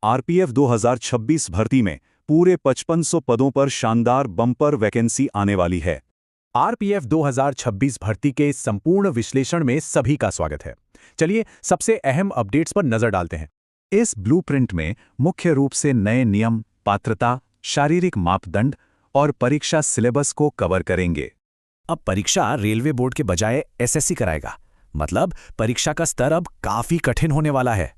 RPF 2026 भर्ती में पूरे 5500 पदों पर शानदार बम्पर वैकेंसी आने वाली है। आरपीएफ 2026 भर्ती के संपूर्ण विश्लेषण में सभी का स्वागत है। चलिए सबसे अहम अपडेट्स पर नजर डालते हैं। इस ब्लूप्रिंट में मुख्य रूप से नए नियम, पात्रता, शारीरिक मापदंड और परीक्षा सिलेबस को कवर करेंगे। अब परीक्षा रेलवे बोर्ड के बजाय एसएससी कराएगा, मतलब परीक्षा का स्तर अब काफी कठिन होने वाला है,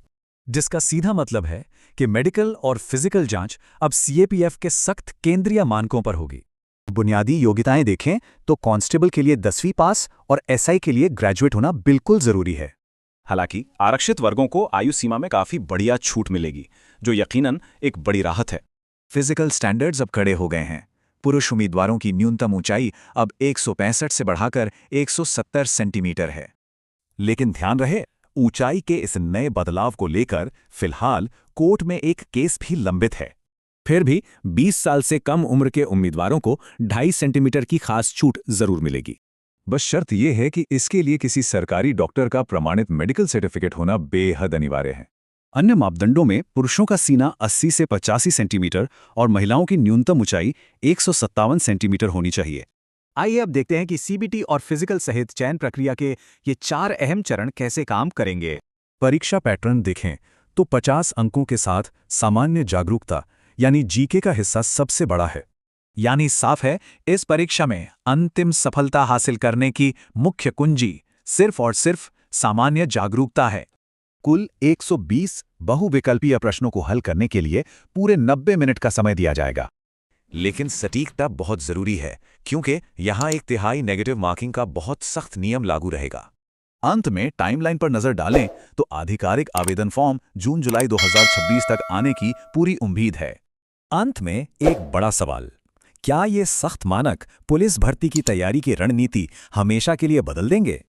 जिसका सीधा मतलब है कि मेडिकल और फिजिकल जांच अब सीएपीएफ के सख्त केंद्रीय मानकों पर होगी। बुनियादी योग्यताएं देखें तो कांस्टेबल के लिए 10वीं पास और एसआई के लिए ग्रेजुएट होना बिल्कुल जरूरी है। हालांकि आरक्षित वर्गों को आयु सीमा में काफी बढ़िया छूट मिलेगी, जो यकीनन एक बड़ी राहत है। फिजिकल स्टैंडर्ड्स अब कड़े हो गए हैं। पुरुष उम्मीदवारों की न्यूनतम ऊंचाई अब 165 से बढ़ाकर 170 सेंटीमीटर है। लेकिन ध्यान रहे, ऊंचाई के इस नए बदलाव को लेकर फिलहाल कोर्ट में एक केस भी लंबित है। फिर भी 20 साल से कम उम्र के उम्मीदवारों को 2.5 सेंटीमीटर की खास छूट जरूर मिलेगी। बस शर्त यह है कि इसके लिए किसी सरकारी डॉक्टर का प्रमाणित मेडिकल सर्टिफिकेट होना बेहद अनिवार्य है। अन्य मापदंडों में पुरुषों का सीना 80 से 85 सेंटीमीटर और महिलाओं की न्यूनतम ऊंचाई 157 सेंटीमीटर होनी चाहिए। आइए अब देखते हैं कि सीबीटी और फिजिकल सहित चयन प्रक्रिया के ये 4 अहम चरण कैसे काम करेंगे। परीक्षा पैटर्न देखें तो 50 अंकों के साथ सामान्य जागरूकता यानी जीके का हिस्सा सबसे बड़ा है। यानी साफ है, इस परीक्षा में अंतिम सफलता हासिल करने की मुख्य कुंजी सिर्फ और सिर्फ सामान्य जागरूकता है। कुल 120 बहुविकल्पीय प्रश्नों को हल करने के लिए पूरे 90 मिनट का समय दिया जाएगा। लेकिन सटीकता बहुत जरूरी है, क्योंकि यहां 1/3 नेगेटिव मार्किंग का बहुत सख्त नियम लागू रहेगा। अंत में टाइमलाइन पर नजर डालें तो आधिकारिक आवेदन फॉर्म जून-जुलाई 2026 तक आने की पूरी उम्मीद है। अंत में एक बड़ा सवाल, क्या ये सख्त मानक पुलिस भर्ती की तैयारी की रणनीति हमेशा के लिए बदल देंगे?